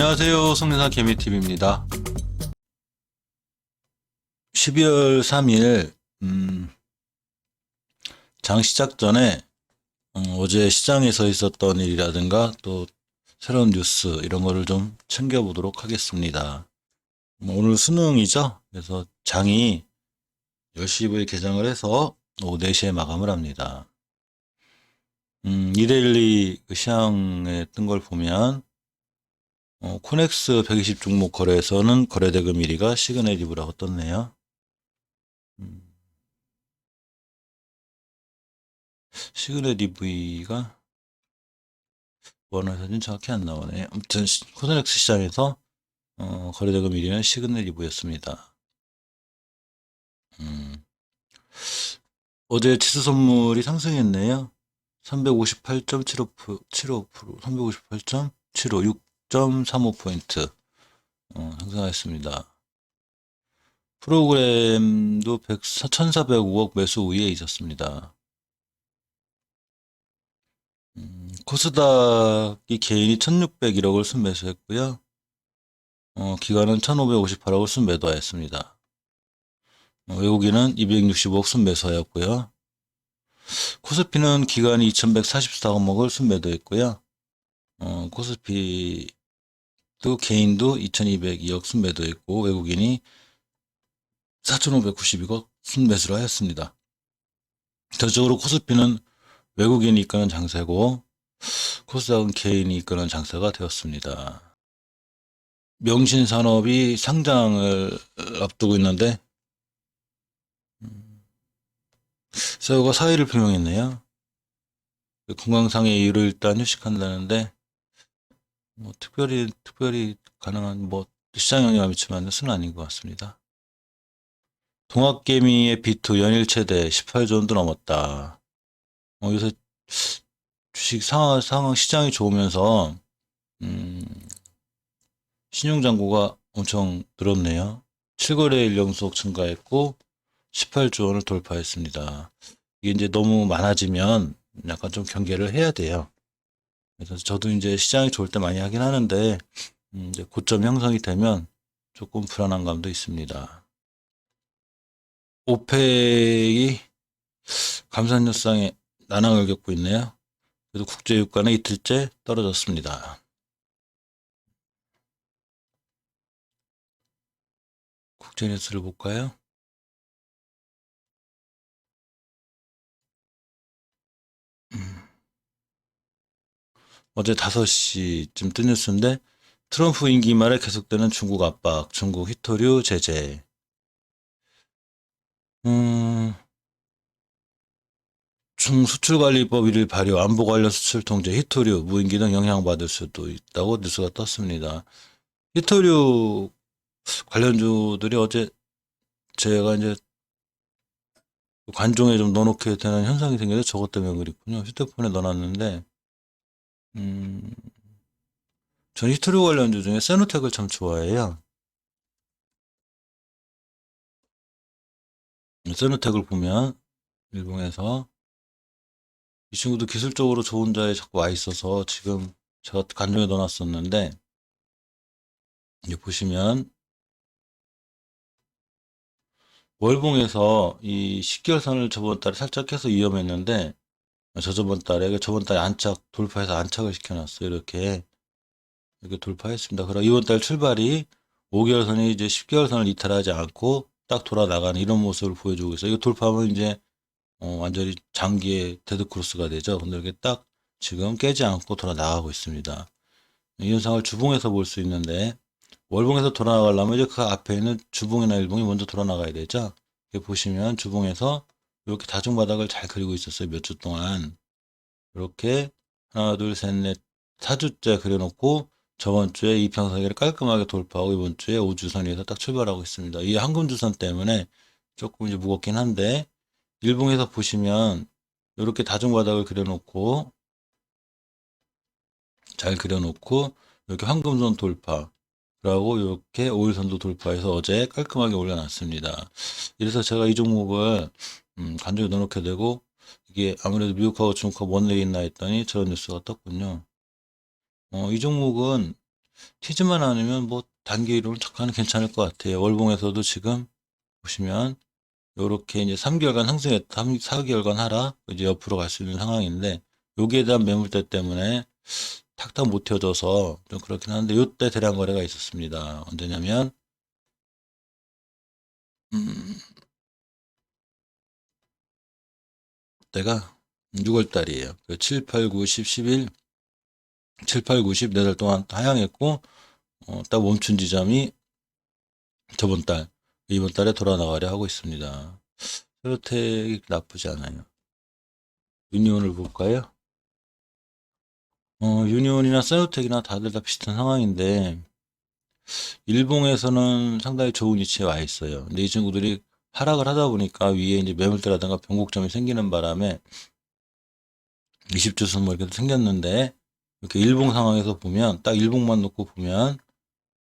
안녕하세요. 성대산 개미TV입니다. 12월 3일, 장 시작 전에, 어제 시장에서 있었던 일이라든가, 또, 새로운 뉴스, 이런 거를 좀 챙겨보도록 하겠습니다. 오늘 수능이죠? 그래서 장이 10시 개장을 해서 오후 4시에 마감을 합니다. 2대12 시장에 뜬 걸 보면, 코넥스 120 종목 거래에서는 거래대금 1위가 시그널 리브라고 떴네요. 시그널 리브가 원화사진 정확히 안 나오네. 아무튼 코스닥스 시장에서 거래대금 1위는 시그널 리브였습니다. 어제 지수 선물이 상승했네요. 358.75%, 358.75, 6.35포인트 상승하였습니다. 프로그램도 1,405억 매수 우위에 있었습니다. 코스닥이 개인이 1,601억을 순매수했고요. 기관은 1,558억을 순매도하였습니다. 외국인은 265억 순매수하였고요. 코스피는 기관이 2,144억을 순매도했고요. 코스피도 개인도 2,202억 순매도했고 외국인이 4,592억 순매수를 하였습니다. 전적으로 코스피는 외국인이 이끄는 장세고 코스닥은 개인이 이끄는 장세가 되었습니다. 명신산업이 상장을 앞두고 있는데 세우가 사의를 표명했네요. 건강상의 이유로 일단 휴식한다는데 뭐 특별히 가능한 뭐 시장 영향을 미치면 것은 아닌 것 같습니다. 동학개미의 B2 연일 최대 18조 원도 넘었다. 요새 주식 상황 시장이 좋으면서 신용잔고가 엄청 늘었네요. 7거래일 연속 증가했고 18조 원을 돌파했습니다. 이게 이제 너무 많아지면 약간 좀 경계를 해야 돼요. 그래서 저도 이제 시장이 좋을 때 많이 하긴 하는데 이제 고점 형성이 되면 조금 불안한 감도 있습니다. 오펙이 감산협상에 난항을 겪고 있네요. 그래도 국제유가는 이틀째 떨어졌습니다. 국제뉴스를 볼까요? 어제 5시쯤 뜬 뉴스인데 트럼프 임기 말에 계속되는 중국 압박, 중국 희토류 제재. 중수출관리법 1일 발효, 안보 관련 수출 통제, 희토류, 무인기 등 영향받을 수도 있다고 뉴스가 떴습니다. 희토류 관련주들이 어제 제가 이제 관종에 좀 넣어놓게 되는 현상이 생겨서 저것 때문에 그랬군요. 휴대폰에 넣어놨는데, 전 희토류 관련주 중에 세노텍을 참 좋아해요. 세노텍을 보면 일봉에서 이 친구도 기술적으로 좋은 자에 자꾸 와 있어서 지금 제가 관종에 넣어놨었는데 이제 보시면 월봉에서 이 10개월선을 저번 달에 살짝 해서 위험했는데 저번 달에 안착 돌파해서 안착을 시켜놨어요. 이렇게 돌파했습니다. 그럼 이번 달 출발이 5개월선이 이제 10개월선을 이탈하지 않고 딱 돌아 나가는 이런 모습을 보여주고 있어요. 이거 돌파하면 이제 완전히 장기의 데드크로스가 되죠. 근데 이렇게 딱 지금 깨지 않고 돌아 나가고 있습니다. 이 현상을 주봉에서 볼 수 있는데 월봉에서 돌아 나가려면 이제 그 앞에 있는 주봉이나 일봉이 먼저 돌아 나가야 되죠. 이렇게 보시면 주봉에서 이렇게 다중바닥을 잘 그리고 있었어요. 몇 주 동안. 이렇게 하나, 둘, 셋, 넷, 4주째 그려놓고 저번 주에 이평선을 깔끔하게 돌파하고 이번 주에 5주선 위에서 딱 출발하고 있습니다. 이 한금주선 때문에 조금 이제 무겁긴 한데 일봉에서 보시면 이렇게 다중바닥을 그려놓고 잘 그려놓고 이렇게 황금선 돌파라고 이렇게 5일선도 돌파해서 어제 깔끔하게 올려놨습니다. 이래서 제가 이 종목을 간중에 넣어놓게 되고 이게 아무래도 미국하고 중국하고 뭔 일이 있나 했더니 저런 뉴스가 떴군요. 이 종목은 튀지만 않으면 뭐 단기로는 잠깐은 괜찮을 것 같아요. 월봉에서도 지금 보시면 요렇게 이제 3개월간 상승했다, 4개월간 하락, 이제 옆으로 갈 수 있는 상황인데, 여기에 대한 매물대 때문에 탁탁 못 튀어져서 좀 그렇긴 한데, 요때 대량 거래가 있었습니다. 언제냐면, 음, 때가 6월 달이에요. 7, 8, 9, 10, 11, 7, 8, 9, 10 4달 동안 하향했고, 딱 멈춘 지점이 저번 달, 이번 달에 돌아 나가려 하고 있습니다. 세로텍이 나쁘지 않아요. 유니온을 볼까요? 유니온이나 세로텍이나 다들 다 비슷한 상황인데, 일봉에서는 상당히 좋은 위치에 와 있어요. 근데 이 친구들이 하락을 하다 보니까 위에 이제 매물대라든가 변곡점이 생기는 바람에 20주선 뭐 이렇게 생겼는데, 이렇게 일봉 상황에서 보면, 딱 일봉만 놓고 보면,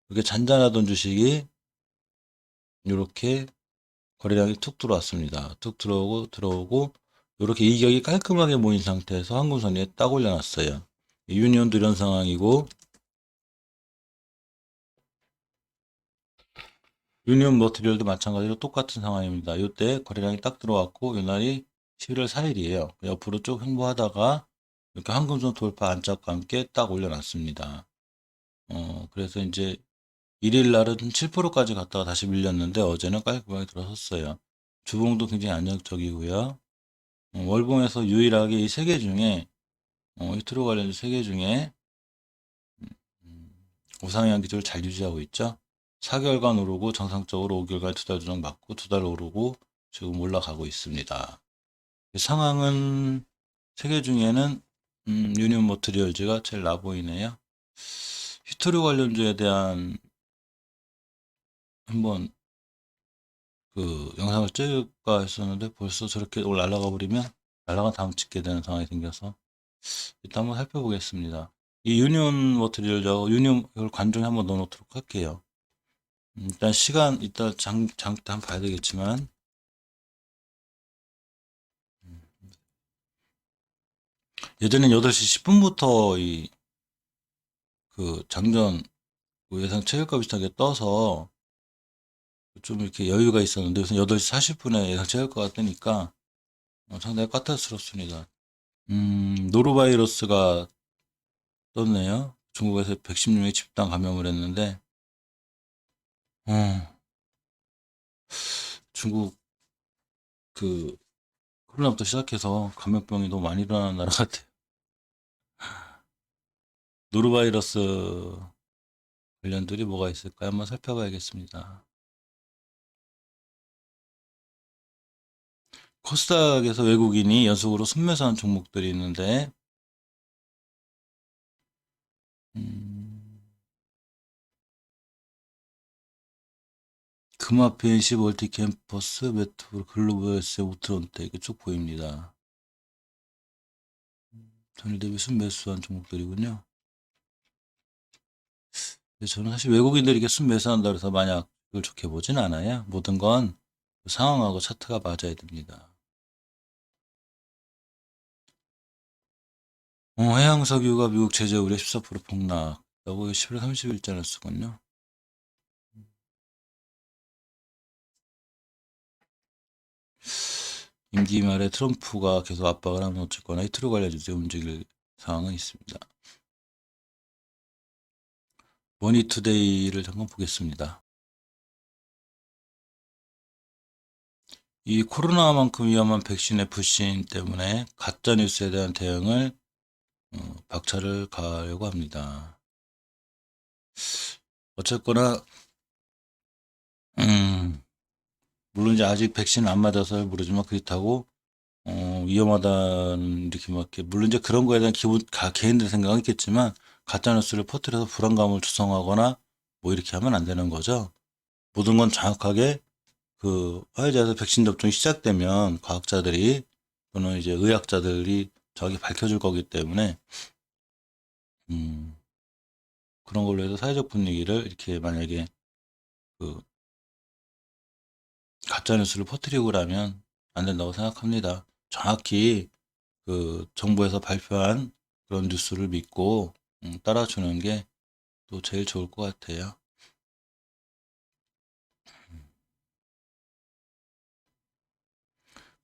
이렇게 잔잔하던 주식이 이렇게 거래량이 툭 들어왔습니다. 툭 들어오고, 이렇게 이격이 깔끔하게 모인 상태에서 한군선에 딱 올려놨어요. 유니온도 이런 상황이고, 유니온 머티리얼도 마찬가지로 똑같은 상황입니다. 이때 거래량이 딱 들어왔고, 이날이 11월 4일이에요. 옆으로 쭉 횡보하다가, 이렇게 한금선 돌파 안짝과 함께 딱 올려놨습니다. 그래서 이제 일일 날은 7%까지 갔다가 다시 밀렸는데, 어제는 깔끔하게 들어섰어요. 주봉도 굉장히 안정적이고요. 월봉에서 유일하게 이 세 개 중에 히트로 관련주 세 개 중에 우상향 기조를 잘 유지하고 있죠. 4개월간 오르고 정상적으로 5개월간 2달 조정 맞고 2달 오르고 지금 올라가고 있습니다. 상황은 세 개 중에는 유니온 머트리얼즈가 제일 나 보이네요. 히트로 관련주에 대한 한번 그 영상을 찍을까 했었는데 벌써 저렇게 날아가 버리면 날아가 다음 찍게 되는 상황이 생겨서 일단 한번 살펴보겠습니다. 이 유니온 머트리얼하고 유니온 이걸 관중에 한번 넣어놓도록 할게요. 일단 시간 이따 장 때 한번 봐야 되겠지만 예전엔 8시 10분부터 이 그 장전 그 예상 최저가 비슷하게 떠서 좀 이렇게 여유가 있었는데 우선 8시 40분에 예상 최저가가 뜨니까 상당히 까탈스럽습니다. 노로바이러스가 떴네요. 중국에서 116명이 집단 감염을 했는데 어, 중국 그 코로나부터 시작해서 감염병이 너무 많이 일어나는 나라 같아요. 노로바이러스 관련들이 뭐가 있을까요? 한번 살펴봐야겠습니다. 코스닥에서 외국인이 연속으로 순매수한 종목들이 있는데 음, 금화펜시, 멀티캠퍼스, 메트로, 글로벌스, 우트론테 이렇게 쭉 보입니다. 전일 대비 순매수한 종목들이군요. 근데 저는 사실 외국인들이 이렇게 순매수한다 그래서 만약 그걸 좋게 보진 않아요. 모든 건 상황하고 차트가 맞아야 됩니다. 해양석유가 미국 제재 우려 14% 폭락. 라고 11월 30일자를 쓰군요. 임기 말에 트럼프가 계속 압박을 하면 어쨌거나 히트로 관련주에 움직일 상황은 있습니다. 머니투데이를 잠깐 보겠습니다. 이 코로나만큼 위험한 백신의 불신 때문에 가짜 뉴스에 대한 대응을 박차를 가하려고 합니다. 어쨌거나 물론 이제 아직 백신을 안 맞아서 모르지만 그렇다고 위험하다는 이렇게 막 이렇게 물론 이제 그런 거에 대한 기본 개인들 생각은 있겠지만 가짜 뉴스를 퍼뜨려서 불안감을 조성하거나 뭐 이렇게 하면 안 되는 거죠. 모든 건 정확하게 그 화이자에서 백신 접종이 시작되면 과학자들이 또는 이제 의학자들이 저기 밝혀줄 거기 때문에 음, 그런 걸로 해서 사회적 분위기를 이렇게 만약에 그 가짜 뉴스를 퍼뜨리고 라면 안 된다고 생각합니다. 정확히 그 정부에서 발표한 그런 뉴스를 믿고 따라주는 게 또 제일 좋을 것 같아요.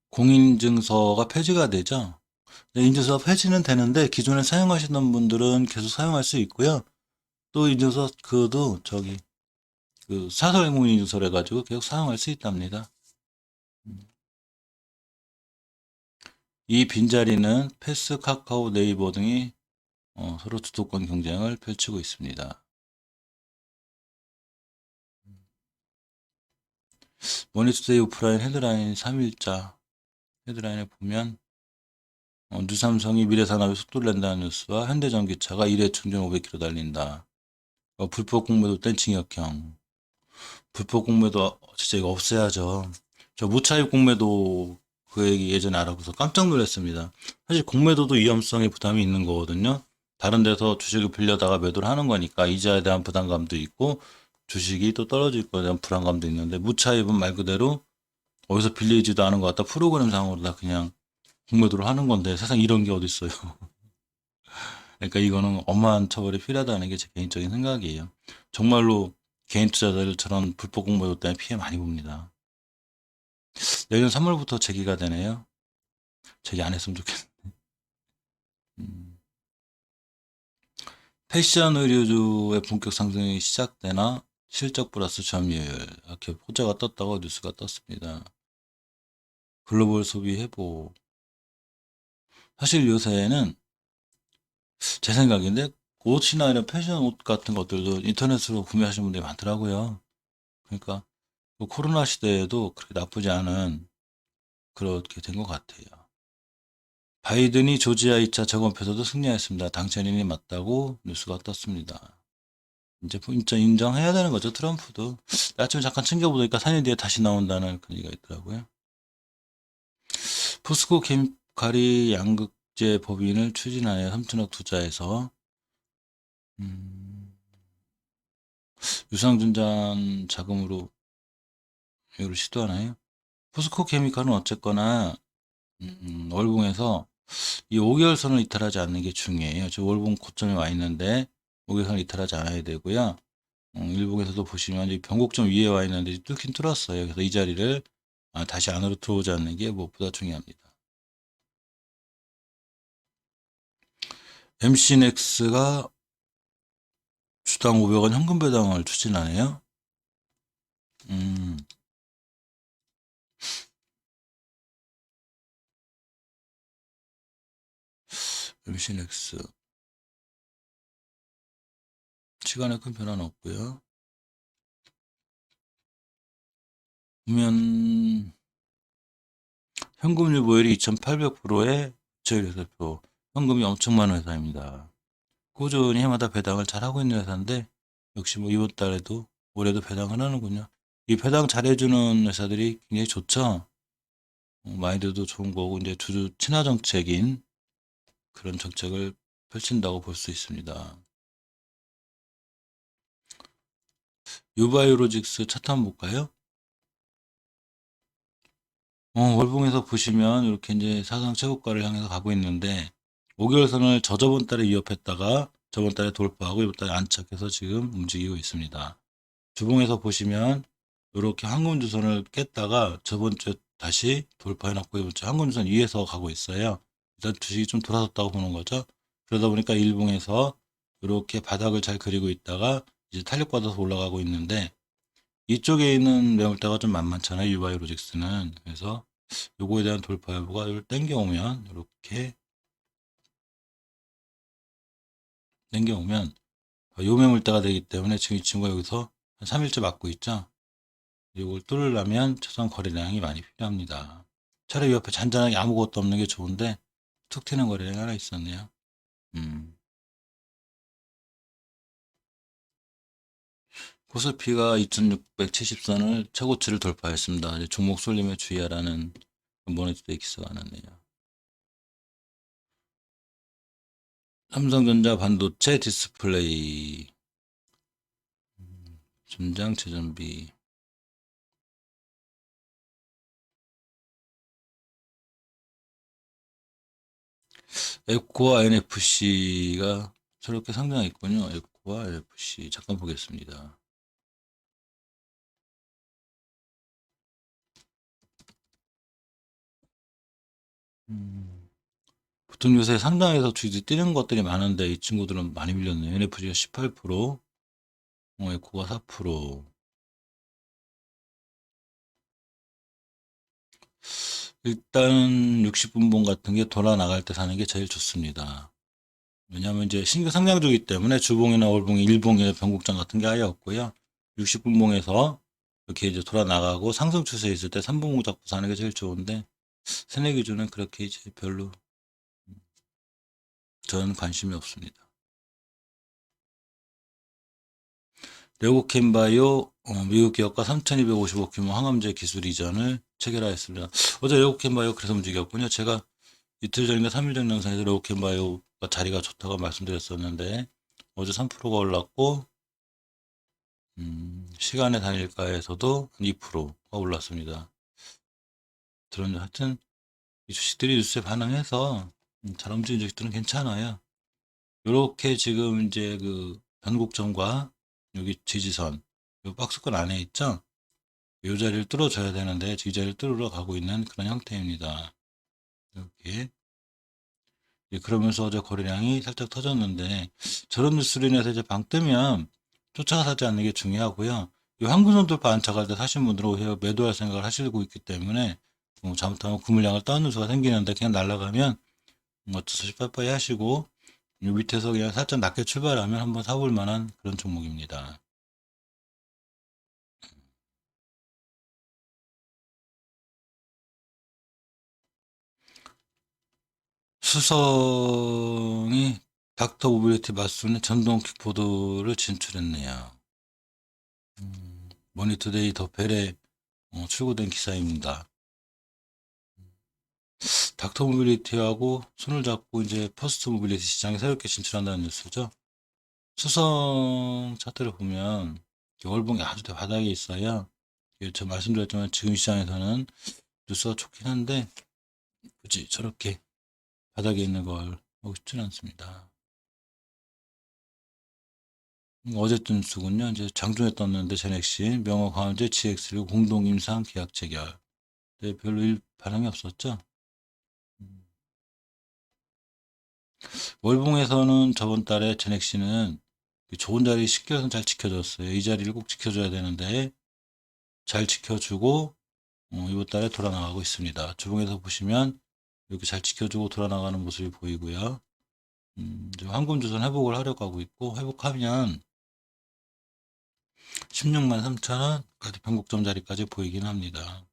공인인증서가 폐지가 되죠. 네, 인증서 폐지는 되는데 기존에 사용하시는 분들은 계속 사용할 수 있고요. 또 인증서 그도 저기 그 사설 공인인증서래 가지고 계속 사용할 수 있답니다. 이 빈자리는 패스, 카카오, 네이버 등이 서로 주도권 경쟁을 펼치고 있습니다. 머니투데이 오프라인 헤드라인 3일자 헤드라인에 보면 뉴삼성이 미래산업에 속도를 낸다는 뉴스와 현대전기차가 일회 충전 500km 달린다. 불법 공매도 땐 징역형. 불법 공매도 진짜 이거 없애야죠. 저 무차입 공매도 그 얘기 예전에 알아보서 깜짝 놀랐습니다. 사실 공매도도 위험성에 부담이 있는 거거든요. 다른 데서 주식을 빌려다가 매도를 하는 거니까 이자에 대한 부담감도 있고 주식이 또 떨어질 거에 대한 불안감도 있는데 무차입은 말 그대로 어디서 빌리지도 않은 것 같다. 프로그램상으로 다 그냥 공매도를 하는 건데 세상 이런 게 어딨어요. 그러니까 이거는 엄한 처벌이 필요하다는 게 제 개인적인 생각이에요. 정말로 개인 투자자들처럼 불법 공매도 때문에 피해 많이 봅니다. 내년 3월부터 제기가 되네요. 제기 안 했으면 좋겠네. 음. 패션 의류주의 본격 상승이 시작되나 실적 플러스 점유율 이렇게 호재가 떴다고 뉴스가 떴습니다. 글로벌 소비 회복. 사실 요새는 제 생각인데 옷이나 이런 패션 옷 같은 것들도 인터넷으로 구매하시는 분들이 많더라고요. 그러니까 그 코로나 시대에도 그렇게 나쁘지 않은 그렇게 된 것 같아요. 바이든이 조지아 2차 재검표에서도 승리했습니다. 당선인이 맞다고 뉴스가 떴습니다. 이제 진짜 인정해야 되는 거죠, 트럼프도. 아침에 잠깐 챙겨보니까 4년 뒤에 다시 나온다는 그런 얘기가 있더라고요. 포스코 케미칼이 양극재 법인을 추진하여 3천억 투자해서 음, 유상증자 자금으로 이걸 시도하나요? 포스코 케미칼은 어쨌거나 월봉에서 이 5개월선을 이탈하지 않는 게 중요해요. 지금 월봉 고점에 와 있는데 5개월선을 이탈하지 않아야 되고요. 일봉에서도 보시면 이 변곡점 위에 와 있는데 뚫긴 뚫었어요. 그래서 이 자리를 다시 안으로 들어오지 않는 게 무엇보다 중요합니다. MC넥스가 주당 500원 현금 배당을 추진하네요. 음, MC넥스 시간에 큰 변화는 없고요. 보면 현금률 보율이 2800%에 저희회사표 현금이 엄청 많은 회사입니다. 꾸준히 해마다 배당을 잘하고 있는 회사인데 역시 뭐 이번 달에도 올해도 배당을 하는군요. 이 배당 잘해주는 회사들이 굉장히 좋죠. 마인드도 좋은 거고 이제 주주 친화 정책인 그런 정책을 펼친다고 볼 수 있습니다. 유바이오로직스 차트 한번 볼까요? 월봉에서 보시면 이렇게 이제 사상 최고가를 향해서 가고 있는데 5개월선을 저저번 달에 위협했다가 저번 달에 돌파하고 이번 달에 안착해서 지금 움직이고 있습니다. 주봉에서 보시면 이렇게 황금주선을 깼다가 저번 주에 다시 돌파해놨고 이번 주에 황금주선 위에서 가고 있어요. 일단 주식이 좀 돌아섰다고 보는 거죠. 그러다 보니까 일봉에서 이렇게 바닥을 잘 그리고 있다가 이제 탄력받아서 올라가고 있는데 이쪽에 있는 매물대가 좀 만만찮아요. 유바이오로직스는. 그래서 요거에 대한 돌파 여부가 이걸 땡겨오면 이렇게 땡겨오면 요 매물대가 되기 때문에 지금 이 친구가 여기서 한 3일째 맞고 있죠. 이걸 뚫으려면 최소한 거래량이 많이 필요합니다. 차라리 옆에 잔잔하게 아무것도 없는 게 좋은데 툭 튀는 거래량이 하나 있었네요. 음. 코스피가 2670선을 최고치를 돌파했습니다. 이제 종목 쏠림에 주의하라는 모니터데이 기사가 나네요. 삼성전자 반도체 디스플레이 전장 재정비 앱코와 NFC가 저렇게 상장했군요. 앱코. LF와 LFC 잠깐 보겠습니다. 보통 요새 상장에서 주식이 뛰는 것들이 많은데 이 친구들은 많이 밀렸네요. NFG가 18%, 에코가 4%. 일단 60분봉 같은 게 돌아 나갈 때 사는 게 제일 좋습니다. 왜냐하면 이제 신규 상장주기 때문에 주봉이나 월봉, 일봉의 변곡장 같은 게 아예 없고요. 60분봉에서 이렇게 이제 돌아 나가고 상승 추세에 있을 때 3분봉 잡고 사는 게 제일 좋은데 세내 기준은 그렇게 이제 별로 저는 관심이 없습니다. 레고캠바이오 미국 기업과 3,255 규모 항암제 기술 이전을 체결하였습니다. 어제 레고캠바이오 그래서 움직였군요. 제가 이틀 전인가 3일 전 영상에서 레고캠바이오가 자리가 좋다고 말씀드렸었는데 어제 3%가 올랐고 시간의 단일가에서도 2%가 올랐습니다. 그런 하여튼 이 주식들이 뉴스에 반응해서 잘 움직이는 주식들은 괜찮아요. 요렇게 지금 이제 그 변곡점과 여기 지지선 요 박스권 안에 있죠. 요 자리를 뚫어줘야 되는데 이 자리를 뚫으러 가고 있는 그런 형태입니다. 이렇게 그러면서 어제 거래량이 살짝 터졌는데 저런 뉴스로 인해서 이제 방 뜨면 쫓아가 사지 않는 게 중요하고요. 이 환구선 돌파 안착할 때 사신 분들은 오히려 매도할 생각을 하시고 있기 때문에 잘못하면 구물량을 따는 뉴스가 생기는데 그냥 날아가면 어쩔 수 없이 빠빠이 하시고 이 밑에서 그냥 살짝 낮게 출발하면 한번 사볼 만한 그런 종목입니다. 수성이 닥터 모빌리티 맞수는 전동 킥보드를 진출했네요. 머니투데이 더 벨에 출고된 기사입니다. 닥터 모빌리티하고 손을 잡고 이제 퍼스트 모빌리티 시장에 새롭게 진출한다는 뉴스죠. 수성 차트를 보면 월봉이 아주 바닥에 있어요. 저 말씀드렸지만 지금 시장에서는 뉴스가 좋긴 한데 굳이 저렇게 바닥에 있는 걸 하고 싶지는 않습니다. 어제 뜬 뉴스군요. 이제 장중에 떴는데 제넥시, 명호 가운데 GX를 공동 임상 계약 체결. 네, 별로 반응이 없었죠. 월봉에서는 저번 달에 제넥시는 좋은 자리 10개선 잘 지켜줬어요. 이 자리를 꼭 지켜줘야 되는데 잘 지켜주고 이번 달에 돌아 나가고 있습니다. 주봉에서 보시면 이렇게 잘 지켜주고 돌아 나가는 모습이 보이고요. 황금주선 회복을 하려고 하고 있고 회복하면 16만 3천 원까지 변곡점 자리까지 보이긴 합니다.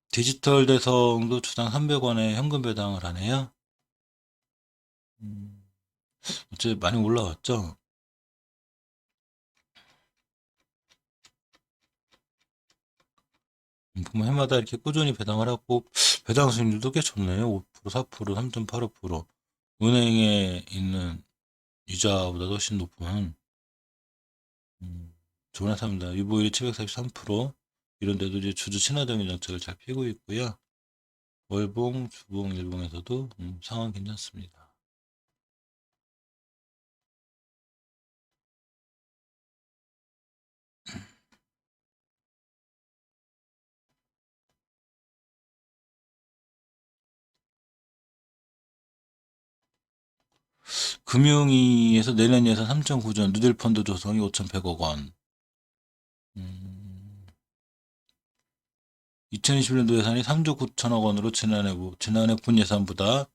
디지털 대성도 주당 300원에 현금 배당을 하네요. 어째 많이 올라왔죠? 보면 해마다 이렇게 꾸준히 배당을 하고 배당 수익률도 꽤 좋네요. 5%, 4%, 3.85%. 은행에 있는 이자보다 훨씬 높은 좋은 회사입니다. 유보율이 743%. 이런 데도 이제 주주 친화적인 정책을 잘 피고 있고요. 월봉, 주봉, 일봉에서도 상황 괜찮습니다. 금융위에서 내년 예산 3.9조 누딜펀드 조성이 5,100억 원. 2021년도 예산이 3조 9천억 원으로 지난해 본 예산보다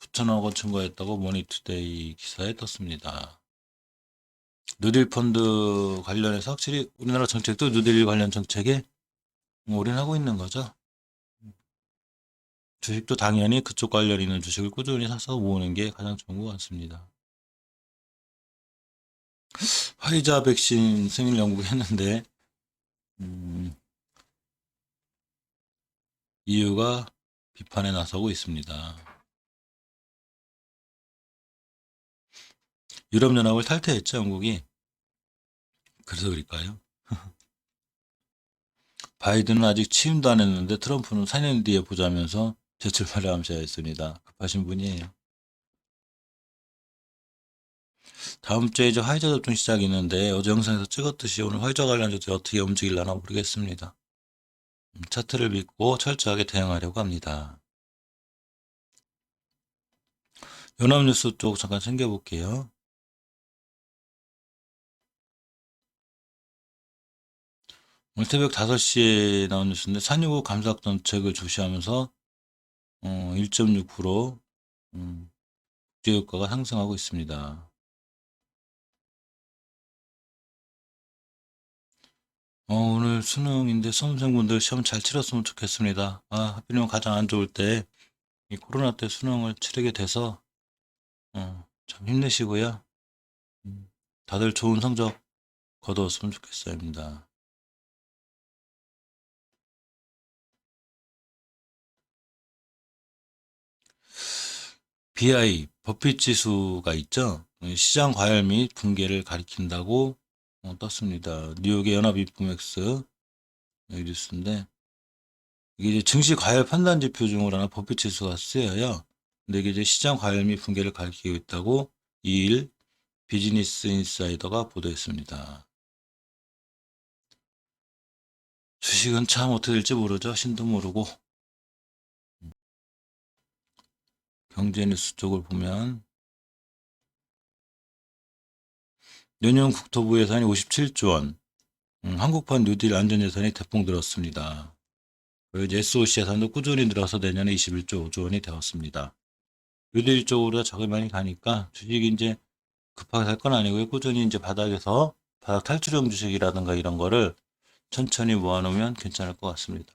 9천억 원 증가했다고 머니투데이 기사에 떴습니다. 누딜 펀드 관련해서 확실히 우리나라 정책도 누딜 관련 정책에 올인하고 있는 거죠. 주식도 당연히 그쪽 관련 있는 주식을 꾸준히 사서 모으는 게 가장 좋은 것 같습니다. 화이자 백신 승인 연구했는데 EU가 비판에 나서고 있습니다. 유럽연합을 탈퇴했죠, 영국이. 그래서 그럴까요? 바이든은 아직 취임도 안 했는데 트럼프는 4년 뒤에 보자면서 재출마를 암시했습니다. 급하신 분이에요. 다음 주에 이제 화이자 접종 시작이 있는데 어제 영상에서 찍었듯이 오늘 화이자 관련주들이 어떻게 움직일려나 모르겠습니다. 차트를 믿고 철저하게 대응하려고 합니다. 연합뉴스 쪽 잠깐 챙겨볼게요. 오늘 새벽 5시에 나온 뉴스인데 산유국 감사 정책을 주시하면서 1.6% 국제유가가 상승하고 있습니다. 오늘 수능인데 수험생분들 시험 잘 치렀으면 좋겠습니다. 하필이면 가장 안 좋을 때 이 코로나 때 수능을 치르게 돼서 참 힘내시고요. 다들 좋은 성적 거두었으면 좋겠습니다. BI 버핏 지수가 있죠. 시장 과열 및 붕괴를 가리킨다고 떴습니다. 뉴욕의 연합인포맥스 뉴스인데 이게 이제 증시 과열 판단 지표 중으로 하나 버핏 지수가 쓰여요. 근데 이게 이제 시장 과열 및 붕괴를 가리키고 있다고 2일 비즈니스 인사이더가 보도했습니다. 주식은 참 어떻게 될지 모르죠. 신도 모르고. 경제뉴스 쪽을 보면 내년 국토부 예산이 57조 원, 한국판 뉴딜 안전예산이 대폭 늘었습니다. 그리고 이제 SOC 예산도 꾸준히 늘어서 내년에 21조 5조 원이 되었습니다. 뉴딜 쪽으로 적이 많이 가니까 주식이 이제 급하게 살 건 아니고요. 꾸준히 이제 바닥에서 바닥 탈출형 주식이라든가 이런 거를 천천히 모아놓으면 괜찮을 것 같습니다.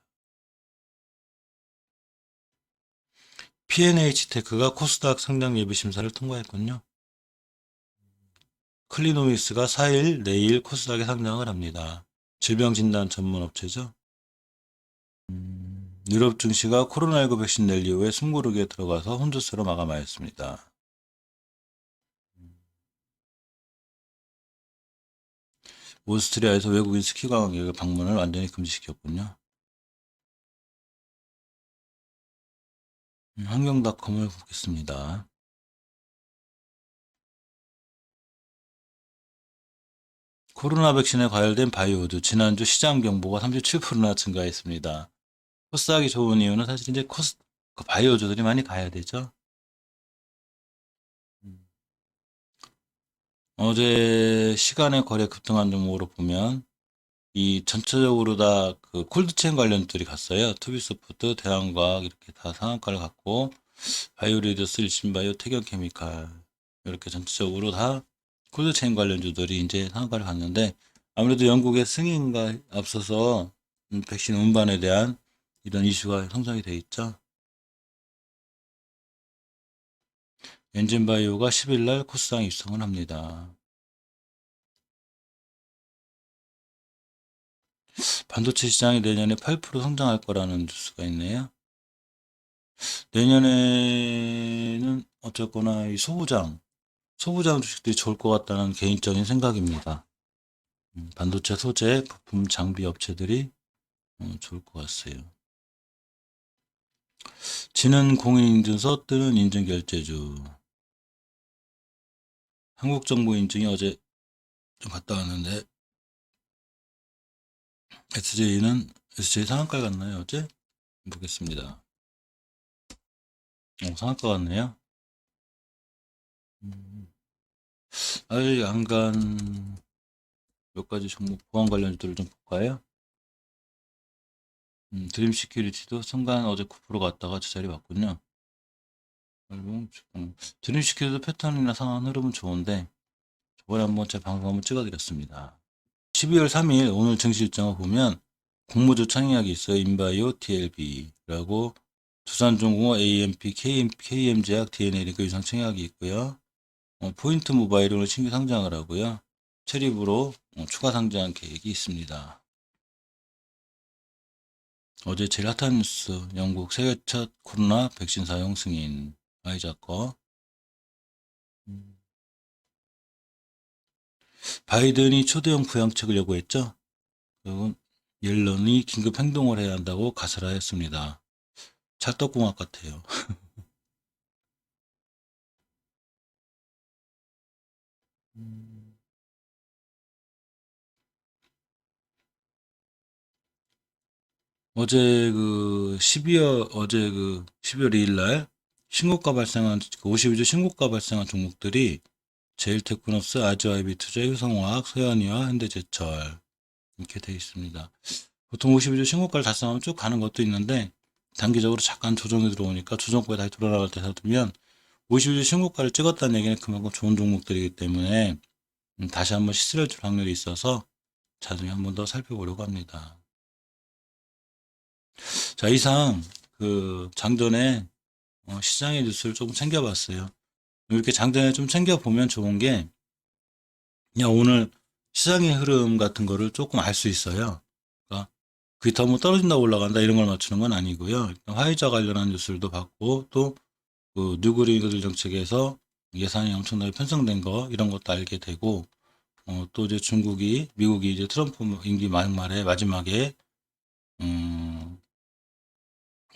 P&H테크가 코스닥 상장 예비 심사를 통과했군요. 클리노미스가 4일 내일 코스닥에 상장을 합니다. 질병진단 전문 업체죠. 유럽 증시가 코로나19 백신 낼 이후에 숨고르기에 들어가서 혼조세로 마감하였습니다. 오스트리아에서 외국인 스키 관광객의 방문을 완전히 금지시켰군요. 환경닷컴을 보겠습니다. 코로나 백신에 과열된 바이오주 지난주 시장 정보가 37%나 증가했습니다. 코스닥이 좋은 이유는 사실 이제 바이오주들이 많이 가야 되죠. 어제 시간의 거래 급등한 종목으로 보면 이 전체적으로 다 그 콜드체인 관련들이 갔어요. 투비스푸드, 대한과학 이렇게 다 상한가를 갔고 바이오리더스, 일신바이오, 태경케미칼 이렇게 전체적으로 다 콜드체인 관련주들이 이제 상한가를 갔는데 아무래도 영국의 승인과 앞서서 백신 운반에 대한 이런 이슈가 형성이 돼 있죠. 엔진바이오가 10일 날 코스닥 입성을 합니다. 반도체 시장이 내년에 8% 성장할 거라는 뉴스가 있네요. 내년에는 어쨌거나 이 소부장 주식들이 좋을 것 같다는 개인적인 생각입니다. 반도체 소재, 부품 장비 업체들이 좋을 것 같아요. 지능 공인인증서 뜨는 인증결제주. 한국정보인증이 어제 좀 갔다 왔는데 SJ 상한가 갔나요 어제? 보겠습니다. 상한가 갔네요. 아직 안 간 몇 가지 종목 보안 관련주들을 좀 볼까요? 드림 시큐리티도 순간 어제 9% 갔다가 제자리 왔군요. 드림 시큐리티도 패턴이나 상한 흐름은 좋은데 저번에 한번 제 방송 한번 찍어드렸습니다. 12월 3일 오늘 증시 일정을 보면 공모주 청약이 있어요. 인바이오, TLB라고 두산중공업, AMP, KM제약, DNA리그 유상 청약이 있고요. 포인트 모바일은 신규 상장을 하고요. 체립으로 추가 상장 계획이 있습니다. 어제 제일 핫한 뉴스, 영국 세계 첫 코로나 백신 사용 승인, 화이자 거. 바이든이 초대형 부양책을 요구했죠. 그리고 옐런이 긴급 행동을 해야 한다고 가설하였습니다. 찰떡궁합 같아요. 어제 그 12월 2일 날 신고가 발생한 그 52주 신고가 발생한 종목들이 제일테크노스, 아지아이비투자, 효성화학, 서현이와 현대제철 이렇게 돼 있습니다. 보통 52주 신고가를 달성하면 쭉 가는 것도 있는데 단기적으로 잠깐 조정이 들어오니까 조정고에 다시 돌아갈 때 사두면 52주 신고가를 찍었다는 얘기는 그만큼 좋은 종목들이기 때문에 다시 한번 시스를 줄 확률이 있어서 자세히 한번 더 살펴보려고 합니다. 자, 이상 그 장전에 시장의 뉴스를 조금 챙겨봤어요. 이렇게 장전에 좀 챙겨보면 좋은 게 그냥 오늘 시장의 흐름 같은 거를 조금 알 수 있어요. 그러니까 그게 더 뭐 떨어진다 올라간다 이런 걸 맞추는 건 아니고요. 일단 화이자 관련한 뉴스들도 봤고 또 그 뉴그린 정책에서 예산이 엄청나게 편성된 거 이런 것도 알게 되고 또 이제 미국이 이제 트럼프 임기 말말에 마지막에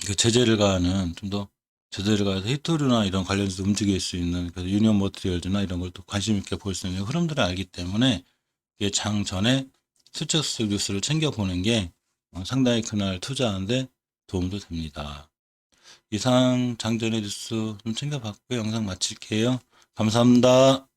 그 제재를 가하는 좀 더 제재를 가해서 히토류나 이런 관련해서 움직일 수 있는 그래서 유니온 머티리얼즈나 이런 걸 또 관심 있게 볼 수 있는 흐름들을 알기 때문에 이게 장 전에 실적 뉴스를 챙겨보는 게 상당히 그날 투자하는데 도움도 됩니다. 이상 장전의 뉴스 좀 챙겨봤고요. 영상 마칠게요. 감사합니다.